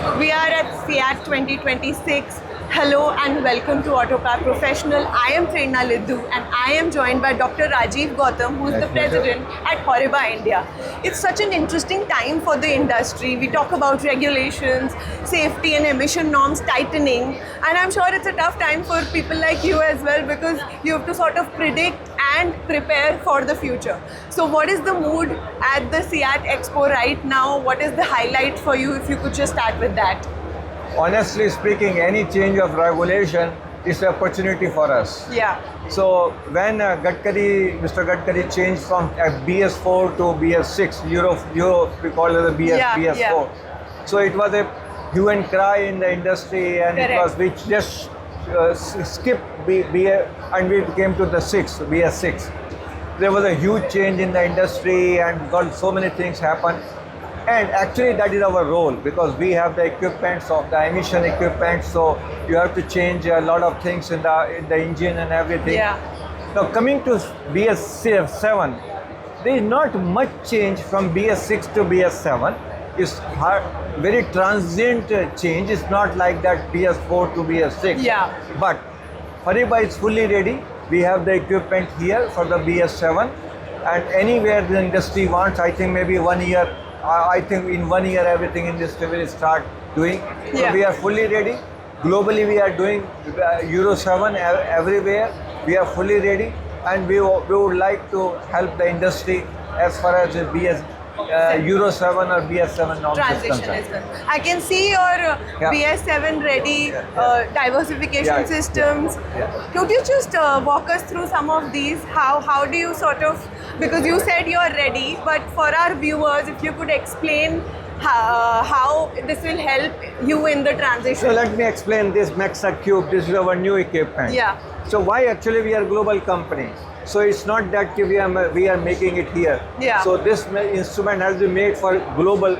We are at SIAT 2026. Hello and welcome to Autocar Professional. I am Prerna Liddu and I am joined by Dr. Rajiv Gautam, who is the president at Horiba India. It's such an interesting time for the industry. We talk about regulations, safety and emission norms tightening, and I'm sure it's a tough time for people like you as well because you have to sort of predict and prepare for the future. So what is the mood at the SIAT Expo right now? What is the highlight for you, if you could just start with that? Honestly speaking, any change of regulation is an opportunity for us. Yeah. So when Mr. Gadkari changed from BS4 to BS6, Euro we call it the BS4. Yeah. So it was a hue and cry in the industry, and Correct. it was which just skipped and we came to the BS6. There was a huge change in the industry, and got so many things happen. And actually that is our role, because we have the equipment of the emission equipment, so you have to change a lot of things in the engine and everything. Yeah. Now coming to BS7, there is not much change from BS6 to BS7. It's very transient change. It's not like that BS4 to BS6. Yeah. But Horiba is fully ready. We have the equipment here for the BS7, and anywhere the industry wants, I think maybe 1 year. I think in 1 year everything industry will start doing. Yeah. So we are fully ready. Globally we are doing Euro 7 everywhere. We are fully ready, and we would like to help the industry as far as the Euro 7 or BS7 norms is Transition concerned. is concerned. I can see your BS7 ready diversification Yeah. systems. Yeah. Could you just walk us through some of these? How do you sort of, because you said you are ready, but for our viewers, if you could explain how this will help you in the transition. So let me explain this Maxa Cube. This is our new equipment. Yeah. So why actually we are a global company? So it's not that we are making it here. Yeah. So this instrument has been made for global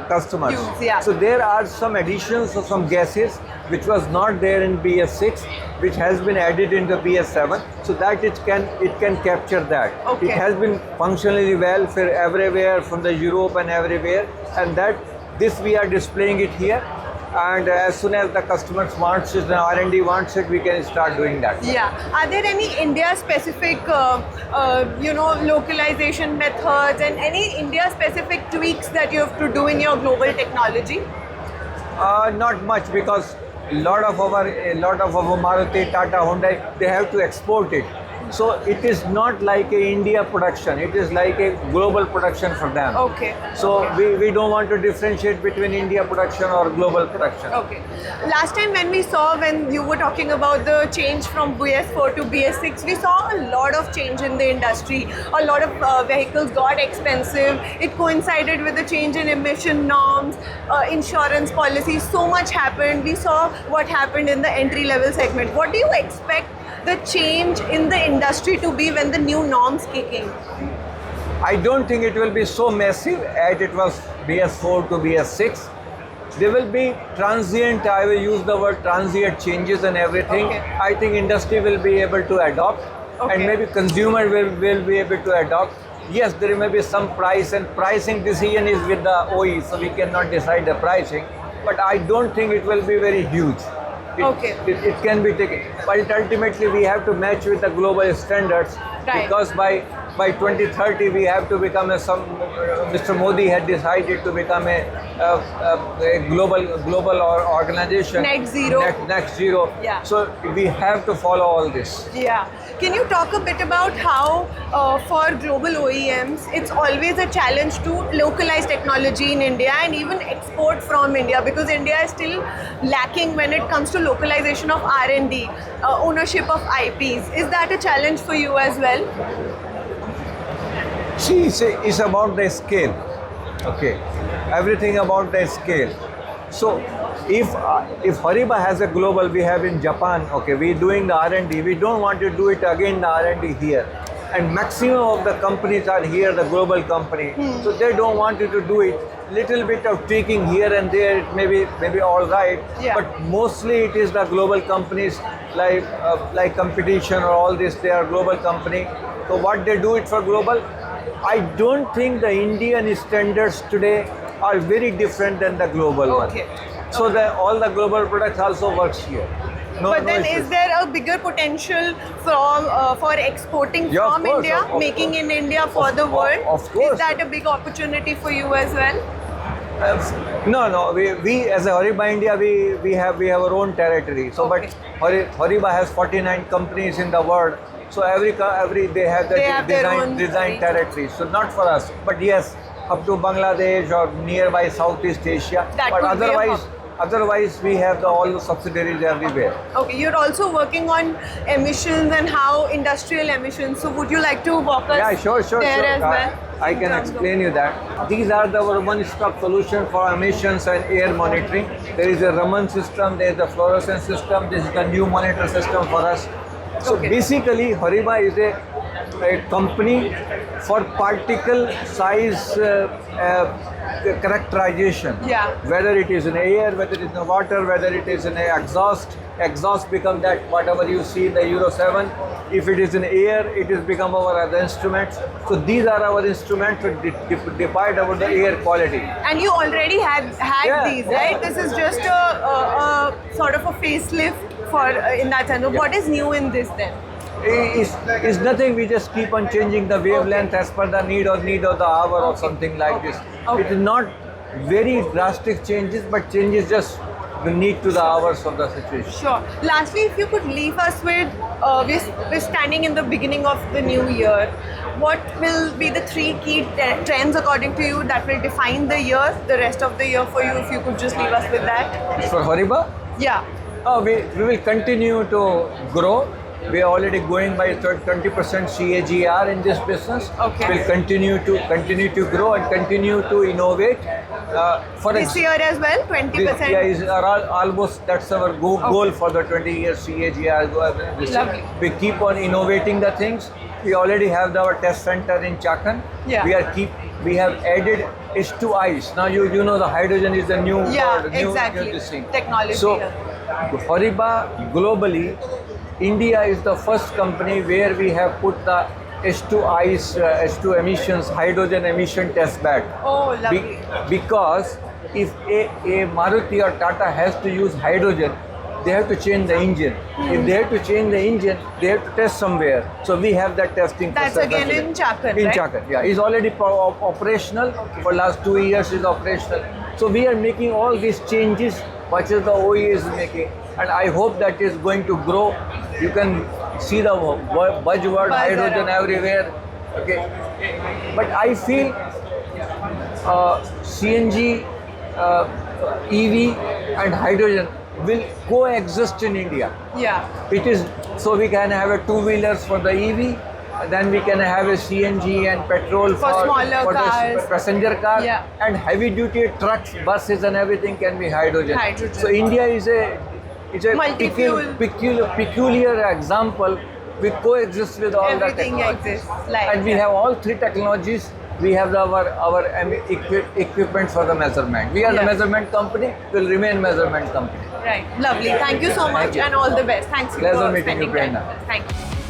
customers. Use, yeah. So there are some additions of some gases which was not there in BS6, which has been added into BS7, so that it can capture that. Okay. It has been functionally well for everywhere, from the Europe and everywhere, and this we are displaying it here. And as soon as the customers wants it, the R&D wants it, we can start doing that. Yeah. Are there any India-specific, localization methods and any India-specific tweaks that you have to do in your global technology? Not much, because a lot of our Maruti, Tata, Hyundai, they have to export it. So it is not like a India production. It is like a global production for them. Okay. So we don't want to differentiate between India production or global production. Okay. Last time when you were talking about the change from BS4 to BS6, we saw a lot of change in the industry. A lot of vehicles got expensive. It coincided with the change in emission norms, insurance policies. So much happened. We saw what happened in the entry-level segment. What do you expect the change in the industry to be when the new norms kick in? I don't think it will be so massive as it was BS4 to BS6. There will be transient, I will use the word transient changes and everything. Okay. I think industry will be able to adopt, Okay. and maybe consumer will be able to adopt. Yes, there may be some price, and pricing decision is with the OE, so we cannot decide the pricing. But I don't think it will be very huge. It can be taken, but ultimately we have to match with the global standards. Right. Because by 2030 we have to become Mr. Modi had decided to become a global organization. Net zero. Net zero. Yeah. So we have to follow all this. Yeah. Can you talk a bit about how for global OEMs, it's always a challenge to localize technology in India and even export from India, because India is still lacking when it comes to localization of R&D, ownership of IPs. Is that a challenge for you as well? See, it's about the scale. Okay, everything about the scale. So if Horiba has a global, we have in Japan, okay, we're doing the R&D, we don't want to do it again, the R&D here. And maximum of the companies are here, the global company. So they don't want you to do it. Little bit of tweaking here and there, it maybe all right. Yeah. But mostly it is the global companies like competition or all this, they are global company. So what they do it for global, I don't think the Indian standards today are very different than the global one. So that all the global products also works here. But then, issues. is there a bigger potential from for exporting Yeah, of from course, India, of- in India for the world? of course. Is that a big opportunity for you as well? No. We as a Horiba India, we have our own territory. So, Okay. but Horiba has 49 companies in the world. So every they have They have their own design territory. So not for us, but yes, up to Bangladesh or nearby Southeast Asia. That but would be a otherwise we have all the subsidiaries everywhere. Okay, you're also working on emissions and how industrial emissions. So would you like to walk us Yeah, sure. there as well? I In can terms of- explain you that. These are our one-stop solution for emissions and air monitoring. There is a Raman system, there is a fluorescence system. This is the new monitor system for us. So Okay. basically, Horiba is a company for particle size characterization. Yeah. Whether it is in air, whether it is in water, whether it is in exhaust. Exhaust become that whatever you see in the Euro 7. If it is in air, it is become our other instruments. So these are our instruments to divide about the air quality. And you already had Yeah, these, yeah. right? This is just a sort of a facelift for in that sense. Yeah. What is new in this then? Is nothing. We just keep on changing the wavelength as per the need of the hour or something like this. Okay. It is not very drastic changes, but changes just the need to the hours of the situation. Sure. Lastly, if you could leave us with, we're standing in the beginning of the new year. What will be the three key trends according to you that will define the year, the rest of the year for you? If you could just leave us with that. For Horiba, Yeah. we will continue to grow. We are already going by 20% CAGR in this business. Okay. We'll continue to grow and continue to innovate. For This year as well, 20%. Yeah, is almost that's our goal for the 20 years CAGR. Lovely. We keep on innovating the things. We already have our test center in Chakan. Yeah. We have added H2Is. Now you know the hydrogen is the new Yeah, new exactly. this thing. Technology, So yeah. Horiba globally, India is the first company where we have put the H2Is, H2 emissions, hydrogen emission test bed. Oh, lovely. Because if a Maruti or Tata has to use hydrogen, they have to change the engine. If they have to change the engine, they have to test somewhere. So we have that testing. That's again in Chakan, In right? Chakan, yeah. It's already operational. For last 2 years is operational. So we are making all these changes, what is the OE is making. And I hope that is going to grow. You can see the buzzword hydrogen around. everywhere. Okay. But I feel CNG, EV and hydrogen will coexist in India. Yeah. It is so we can have a two-wheelers for the EV, then we can have a CNG and petrol For smaller for cars. the passenger car, Yeah. and heavy-duty trucks, buses, and everything can be hydrogen. Hydrogen. So India is a Multi-fuel. peculiar example. We coexist with all Everything the technologies. exists. Like And we that. have all three technologies. We have our equipment for the measurement. We are the Yeah. measurement company. Will remain measurement company. Right. Lovely. Thank you so much you. and all the best. Thanks Pleasure for meeting you, spending time Prerna. with us. Thank you.